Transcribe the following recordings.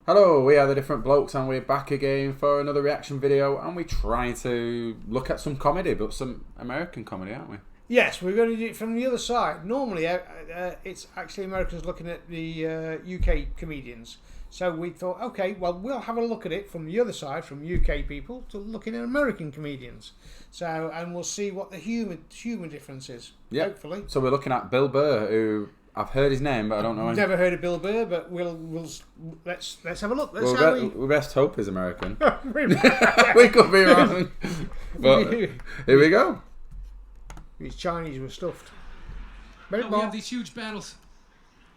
Hello, we are the Different Blokes and we're back again for another reaction video, and we're trying to look at some comedy, but some American comedy, aren't we? Yes, we're going to do it from the other side. Normally it's actually Americans looking at the UK comedians. So we thought, okay, well, we'll have a look at it from the other side, from UK people to looking at American comedians. So, and we'll see what the humour difference is, hopefully. So we're looking at Bill Burr, who I've heard his name, but I don't know him. Never heard of Bill Burr, but let's have a look. We best hope he's American. We could be wrong. But here we go. These Chinese were stuffed. We have these huge battles.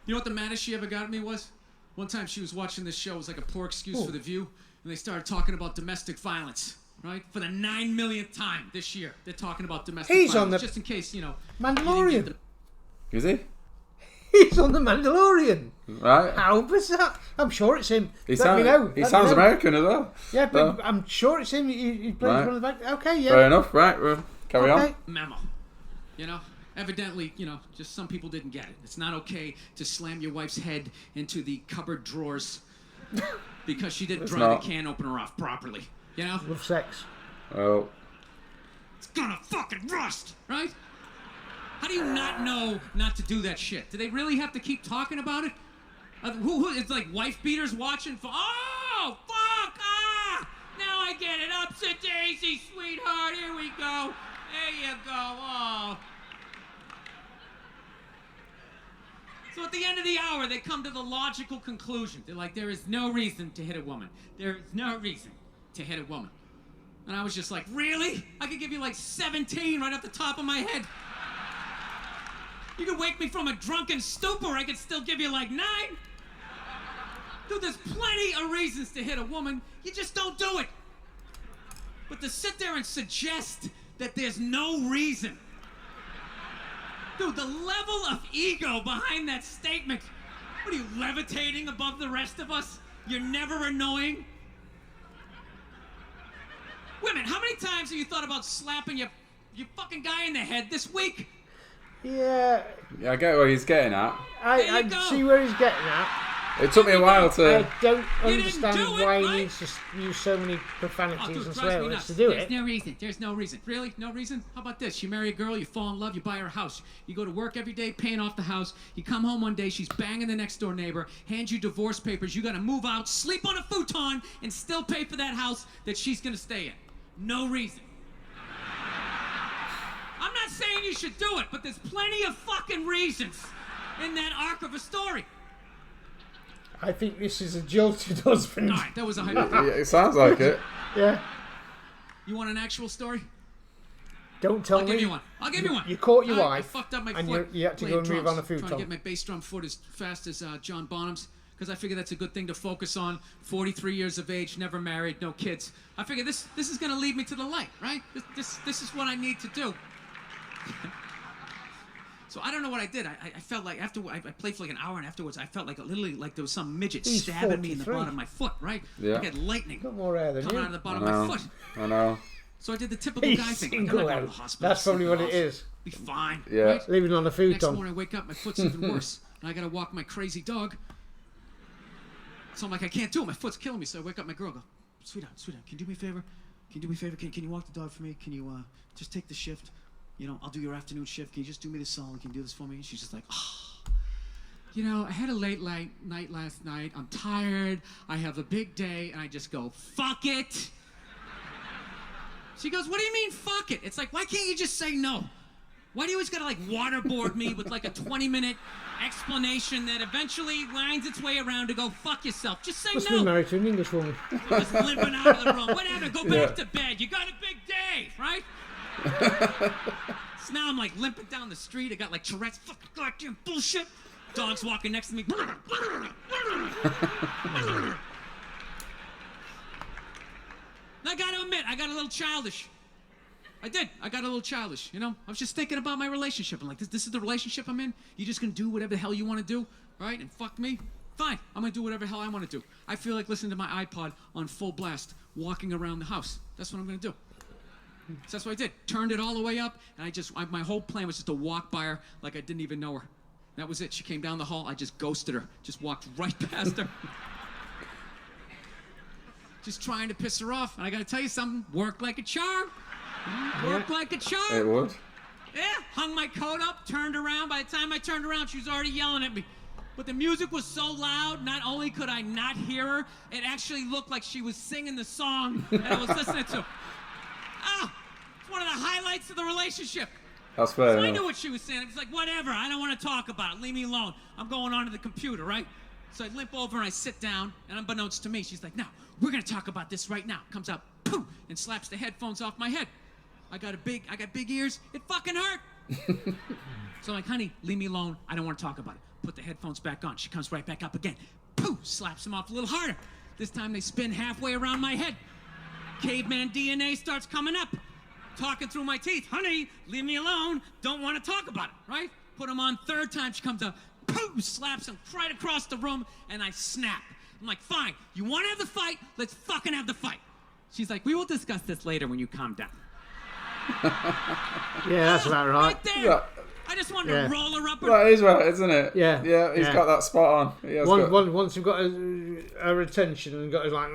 You know what the maddest she ever got at me was? One time she was watching this show. It was like a poor excuse for The View. And they started talking about domestic violence. Right? For the 9 millionth time this year, they're talking about domestic violence. On the just in case, you know. Mandalorian. Is he? He's on the Mandalorian. Right. How bizarre. I'm sure it's him. He sounds American as well. Yeah, but I'm sure it's him. He plays one of the back. Okay, yeah. Fair enough. Right. We'll carry on. Memo. You know, evidently, you know, just some people didn't get it. It's not okay to slam your wife's head into the cupboard drawers because she didn't dry the can opener off properly. You know? With sex. Oh. It's gonna fucking rust, right? How do you not know not to do that shit? Do they really have to keep talking about it? It's like wife beaters watching for. Oh, fuck! Ah! Now I get it. Upset daisy, sweetheart. Here we go. There you go. Oh. So at the end of the hour, they come to the logical conclusion. They're like, there is no reason to hit a woman. There is no reason to hit a woman. And I was just like, really? I could give you like 17 right off the top of my head. You could wake me from a drunken stupor, I could still give you like 9. Dude, there's plenty of reasons to hit a woman. You just don't do it. But to sit there and suggest that there's no reason. Dude, the level of ego behind that statement. What are you, levitating above the rest of us? You're never annoying? Women, how many times have you thought about slapping your fucking guy in the head this week? Yeah. I get where he's getting at. I see where he's getting at. It took me a while to. I don't understand why he needs to use so many profanities and swear words to do it. There's no reason. There's no reason. Really? No reason? How about this? You marry a girl, you fall in love, you buy her a house. You go to work every day, paying off the house. You come home one day, she's banging the next door neighbor, hands you divorce papers. You got to move out, sleep on a futon, and still pay for that house that she's going to stay in. No reason. I'm not saying you should do it, but there's plenty of fucking reasons in that arc of a story. I think this is a jilted husband. All right, that was a hypothetical. Yeah, it sounds like it. Yeah. You want an actual story? Don't tell me. I'll give you one. I'll give you one. You caught your wife. I fucked up my and foot. you had to go and move on the futon. Trying to get my bass drum foot as fast as John Bonham's, because I figure that's a good thing to focus on. 43 years of age, never married, no kids. I figure this is going to lead me to the light, right? This is what I need to do. So I don't know what I did. I felt like after I played for like an hour, and afterwards I felt like literally like there was some midget stabbing me in the bottom of my foot, right? Yeah. I had lightning Got more air than coming you. out of the bottom of my foot. I know. So I did the typical He's guy thing. single Like, I'm not going out. to the hospital. That's probably what it is. Be fine. Yeah. Right? Leaving on the Next futon. morning I wake up, my foot's even worse, and I got to walk my crazy dog. So I'm like, I can't do it. My foot's killing me. So I wake up my girl. Go, sweetheart, can you do me a favor? Can you do me a favor? Can you walk the dog for me? Can you just take the shift? You know, I'll do your afternoon shift. Can you just do me this solid? Can you do this for me? And she's just like, oh, you know, I had a late night last night. I'm tired. I have a big day. And I just go, fuck it. She goes, what do you mean, fuck it? It's like, why can't you just say no? Why do you always gotta like waterboard me with like a 20-minute explanation that eventually winds its way around to go fuck yourself? Just say Must no. be married to an English woman. Just limping out of the room. Whatever, go back to bed. You got a big day, right? So now I'm like limping down the street. I got like Tourette's. Fucking goddamn bullshit. Dog's walking next to me. And I gotta admit, I got a little childish. I did. I got a little childish, you know? I was just thinking about my relationship. I'm like, this is the relationship I'm in? You just gonna do whatever the hell you wanna do, right? And fuck me? Fine. I'm gonna do whatever the hell I wanna do. I feel like listening to my iPod on full blast, walking around the house. That's what I'm gonna do. So that's what I did. Turned it all the way up, and my whole plan was just to walk by her like I didn't even know her. That was it. She came down the hall. I just ghosted her. Just walked right past her. just trying to piss her off. And I gotta tell you something, worked like a charm. Worked like a charm. It would. Yeah, hung my coat up, turned around. By the time I turned around, she was already yelling at me. But the music was so loud, not only could I not hear her, it actually looked like she was singing the song that I was listening to. Ah, it's one of the highlights of the relationship. That's fair So I enough. knew what she was saying. It's like, whatever, I don't want to talk about it. Leave me alone. I'm going on to the computer, right? So I limp over and I sit down, and unbeknownst to me, she's like, no, we're going to talk about this right now. Comes out, poof, and slaps the headphones off my head. I got big ears. It fucking hurt. So I'm like, honey, leave me alone. I don't want to talk about it. Put the headphones back on. She comes right back up again. Poof, slaps them off a little harder. This time they spin halfway around my head. Caveman DNA starts coming up. Talking through my teeth. Honey, leave me alone. Don't want to talk about it, right? Put them on. Third time she comes up. Poof, slaps him right across the room, and I snap. I'm like, fine. You want to have the fight? Let's fucking have the fight. She's like, we will discuss this later when you calm down. Yeah, that's about right. Right there. Yeah. I just wanted to roll her up. That is right, isn't it? Yeah. Yeah, he's Yeah. got that spot on. He has got... Once you've got a retention and got like,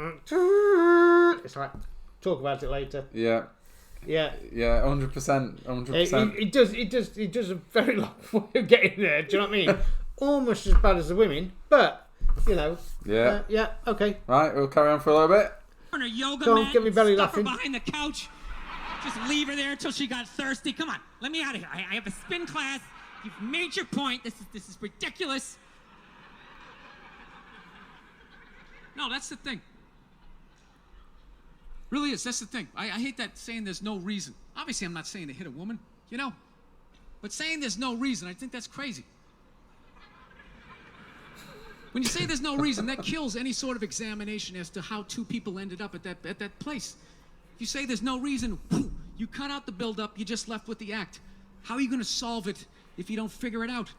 it's like, talk about it later. Yeah. Yeah. Yeah, 100%. 100%. It does a very long way of getting there. Do you know what I mean? Almost as bad as the women, but you know. Yeah. Yeah. Okay. Right, we'll carry on for a little bit. On her yoga Go on, mat, get me belly stuff her laughing. behind the couch. Just leave her there until she got thirsty. Come on, let me out of here. I have a spin class. You've made your point. This is ridiculous. No, that's the thing. Really is. That's the thing. I hate that saying there's no reason. Obviously, I'm not saying to hit a woman, you know. But saying there's no reason, I think that's crazy. When you say there's no reason, that kills any sort of examination as to how two people ended up at that place. If you say there's no reason, whew, you cut out the build-up, you're just left with the act. How are you going to solve it if you don't figure it out?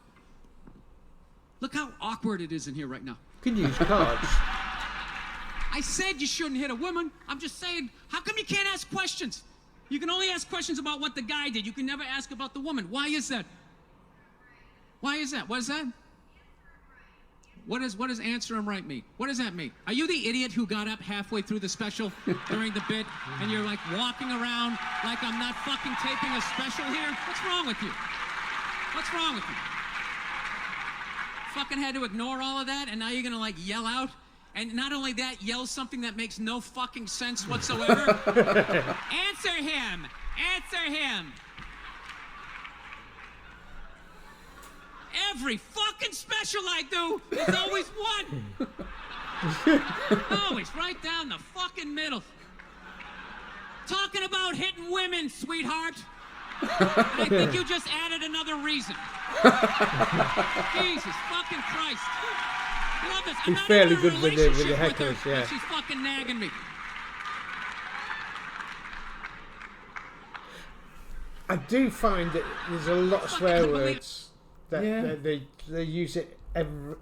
Look how awkward it is in here right now. You can use cards. I said you shouldn't hit a woman. I'm just saying, how come you can't ask questions? You can only ask questions about what the guy did. You can never ask about the woman. Why is that? Why is that? What is that? What does answer him right mean? What does that mean? Are you the idiot who got up halfway through the special during the bit and you're like walking around like I'm not fucking taping a special here? What's wrong with you? What's wrong with you? Fucking had to ignore all of that and now you're gonna like yell out? And not only that, yell something that makes no fucking sense whatsoever. Answer him! Answer him! Every fucking special I do is always one. Always right down the fucking middle. Talking about hitting women, sweetheart. And I think you just added another reason. Jesus fucking Christ. Love this. I'm He's not fairly even in a good with the relationship with hecklers, her, yeah. but she's fucking nagging me. I do find that there's a lot of swear Fucking believe- words that Yeah. they use it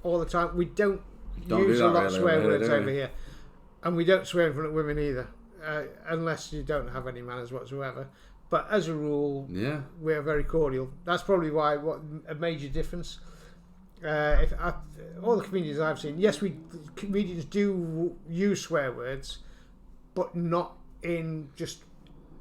all the time. We don't Don't use do a that lot of really swear over here, words do we? over here, and we don't swear in front of women either, unless you don't have any manners whatsoever. But as a rule, Yeah. we are very cordial. That's probably what a major difference. All the comedians I've seen, yes, comedians do use swear words, but not in just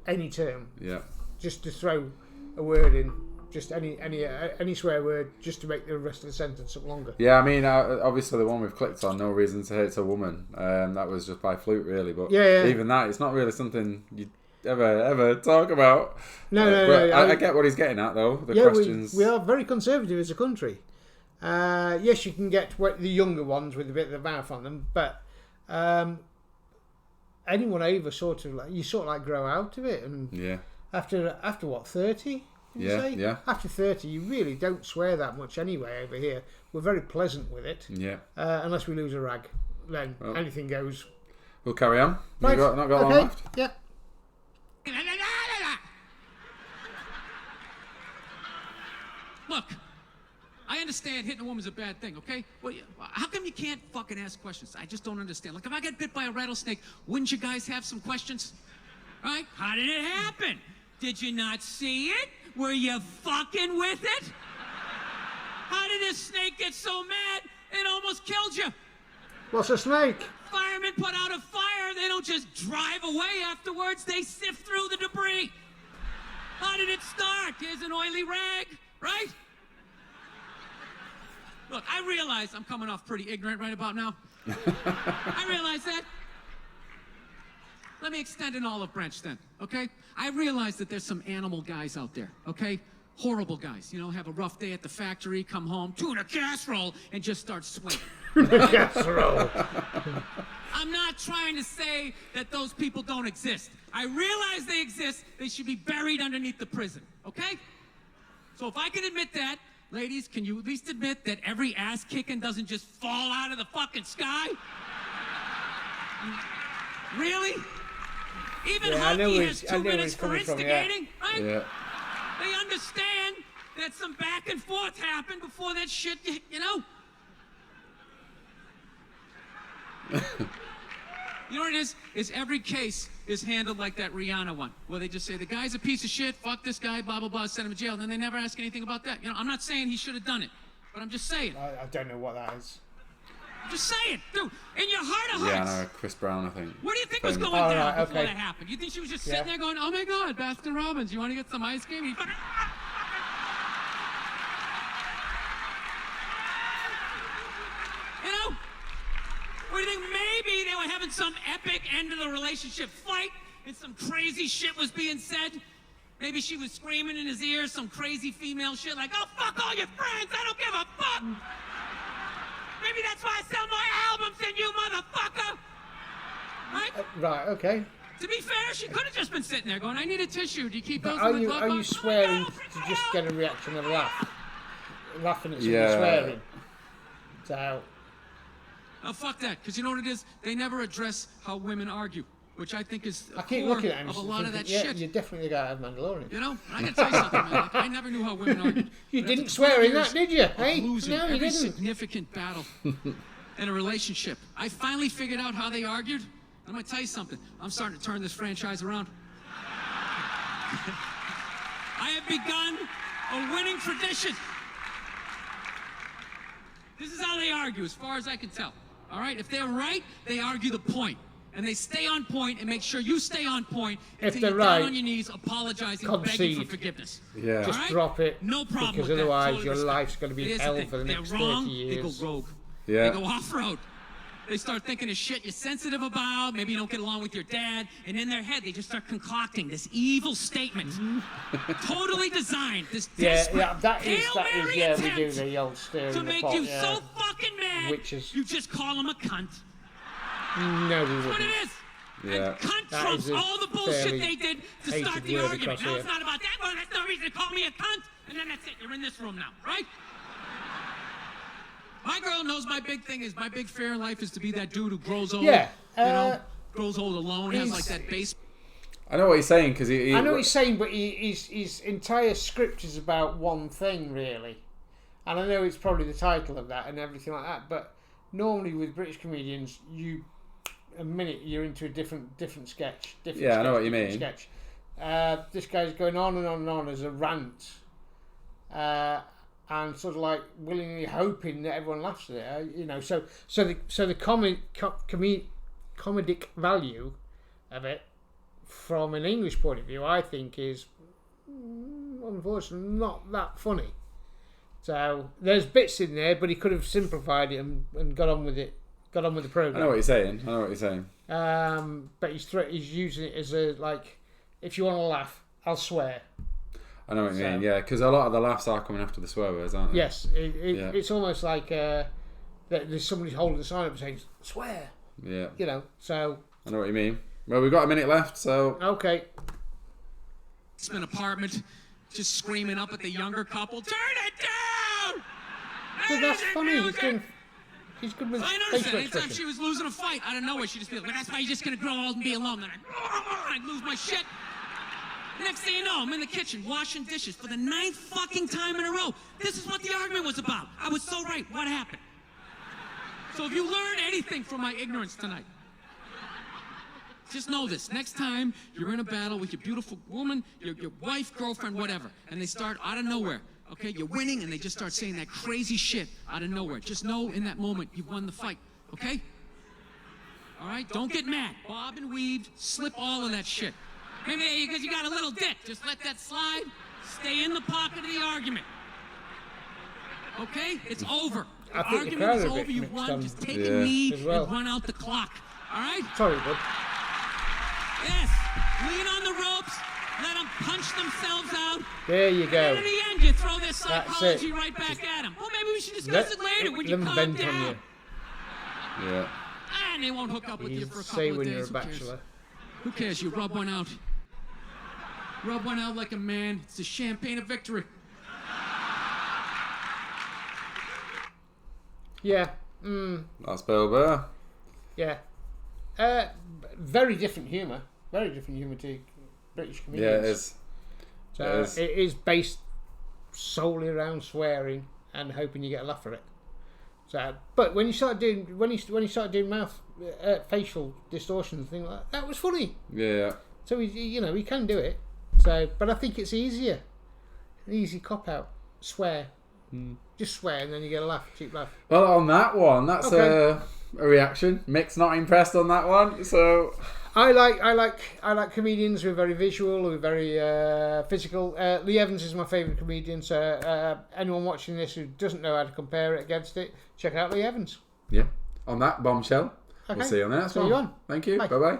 any term. Yeah. Just to throw a word in, just any swear word, just to make the rest of the sentence look longer. Yeah, I mean, obviously the one we've clicked on, no reason to hate a woman, that was just by fluke, really. But Yeah. even that, it's not really something you ever talk about. No, but no. I get what he's getting at, though. The Yeah, questions. we are very conservative as a country. Yes, you can get the younger ones with a bit of the mouth on them, but anyone over sort of like grow out of it, and Yeah. after what 30? You Yeah, say? yeah. After 30, you really don't swear that much anyway over here. We're very pleasant with it, Yeah. unless we lose a rag. Then Well. anything goes. We'll carry on. Right. Not got long Okay. left. Yeah. Look, I understand hitting a woman's a bad thing, okay? Well, how come you can't fucking ask questions? I just don't understand. Like, if I get bit by a rattlesnake, wouldn't you guys have some questions? Right? How did it happen? Did you not see it? Were you fucking with it? How did this snake get so mad it almost killed you? What's a snake? Firemen put out a fire, they don't don't just drive away afterwards. They sift through the debris. How did it start? Here's an oily rag, right? Look, I realize I'm coming off pretty ignorant right about now. I realize that. Let me extend an olive branch then, okay? I realize that there's some animal guys out there, okay? Horrible guys, you know, have a rough day at the factory, come home, tuna casserole, and just start swinging. Casserole. I'm not trying to say that those people don't exist. I realize they exist. They should be buried underneath the prison, okay? So if I can admit that, ladies, can you at least admit that every ass kicking doesn't just fall out of the fucking sky? Really? Even hockey has 2 minutes for instigating, right? Yeah. They understand that some back and forth happened before that shit, you know? You know what it is? Is every case is handled like that Rihanna one, where they just say, the guy's a piece of shit, fuck this guy, blah, blah, blah, send him to jail, and then they never ask anything about that. You know, I'm not saying he should have done it, but I'm just saying. I don't know what that is. I'm just saying, dude, in your heart of Yeah, hearts. no, Chris Brown, I think. What do you think was going down before that happened? You think she was just sitting there going, oh my God, Baskin Robbins, you want to get some ice cream? You know? Or do you think maybe they were having some epic end of the relationship fight and some crazy shit was being said? Maybe she was screaming in his ear some crazy female shit like, oh, fuck all your friends, I don't give a fuck! Maybe that's why I sell my albums and you motherfucker! Right? Right, okay. To be fair, she could have just been sitting there going, I need a tissue. Do you keep those Are in the glove you box? swearing to just get a reaction of laugh? Laughing at somebody Yeah. swearing? So... Oh, fuck that, because you know what it is? They never address how women argue, which I think is I keep core looking at him of a and lot of thinking, that yeah, shit. you're definitely the guy out of Mandalorian. You know? I gotta tell you something, man. Like, I never knew how women argued. You But didn't after swear 20 in that, years did you? of Hey? losing No, you every didn't. significant battle in a relationship, I finally figured out how they argued. I'm gonna tell you something. I'm starting to turn this franchise around. I have begun a winning tradition. This is how they argue, as far as I can tell. All right? If they're right, they argue the point. And they stay on point and make sure you stay on point until they're you're right, down on your knees, apologizing, begging concede. for forgiveness. Yeah. Just All right? drop it. No problem Because with that. otherwise Totally your respect. life's going to be Here's hell thing. for the next They're 30 wrong, years. They go rogue. Yeah. They go off-road. They start thinking of shit you're sensitive about, maybe you don't get along with your dad, and in their head they just start concocting this evil statement. Totally designed, this desperate, that is, Hail Mary we do attempt the old stir to in the make pot, you yeah. so fucking mad, Witches. you just call him a cunt. No, we That's what wouldn't. it is. Yeah. And cunt That trumps is a all the bullshit fairly they did to hated start the word argument. across No, here. it's not about that. Well, that's no reason to call me a cunt. And then that's it. You're in this room now, right? My girl knows my big thing is, my big fear in life is to be that dude who grows old. Yeah, You know, grows old alone, has like he's- that base. I know what he's saying, because he I know what he's saying, but his entire script is about one thing, really. And I know it's probably the title of that and everything like that, but normally with British comedians, a minute you're into a different sketch. Yeah, I know what you mean. Sketch. This guy's going on and on and on as a rant, and sort of like willingly hoping that everyone laughs at it. You know, so the comedic value of it, from an English point of view, I think is unfortunately not that funny. So there's bits in there, but he could have simplified it and got on with it. Got on with the program. I know what you're saying. But he's using it as a, like, if you want to laugh, I'll swear. I know what you mean. Yeah, because a lot of the laughs are coming after the swear words, aren't they? Yes, it's almost like that there's somebody holding the sign up and saying swear. Yeah. You know, so I know what you mean. Well, we've got a minute left, so okay. Basement apartment, just screaming up at the younger couple, turn it down! So that's Turn it funny. down! He's good with I noticed facial that anytime expression. she was losing a fight, out of nowhere, she'd just be like, well, that's why you're just gonna grow old and be alone. Then I'd lose my shit. Next thing you know, I'm in the kitchen washing dishes for the 9th fucking time in a row. This is what the argument was about. I was so right. What happened? So if you learn anything from my ignorance tonight, just know this. Next time you're in a battle with your beautiful woman, your wife, girlfriend, whatever, and they start out of nowhere, okay, you're winning, and they just start saying that crazy shit out of nowhere. Just know in that moment you've won the fight, okay? All right? Don't get mad. Bob and weave, slip all of that shit. Maybe because you got a little dick. Just let that slide. Stay in the pocket of the argument. Okay? It's over. The argument is over. You won. Just take a knee and run out the clock. All right? Sorry, bud. Yes. Lean on the ropes. Let them punch themselves out. There you go. And then in the end, you throw their psychology right back at them. Well, maybe we should discuss it later when you calm down. Yeah. And they won't hook up with you for a couple Say of when days. you're a bachelor. Who cares? You rub one out. Rub one out like a man. It's the champagne of victory. Yeah. That's Bill Burr. Yeah. Very different humour. Very different humour to British comedians. Yeah, it is. So it is based solely around swearing and hoping you get a laugh for it. So, but when you started doing mouth, facial distortions, things like that was funny. Yeah. So he can do it. So, but I think it's easier, an easy cop out. Swear, just swear, and then you get a laugh, cheap laugh. Well, on that one, that's a reaction. Mick's not impressed on that one, so. I like comedians who are very visual, who are very physical. Lee Evans is my favourite comedian, so anyone watching this who doesn't know how to compare it against it, check out Lee Evans. Yeah. On that bombshell, Okay. we'll see you on the next one. See you on. Thank you. Bye. Bye-bye.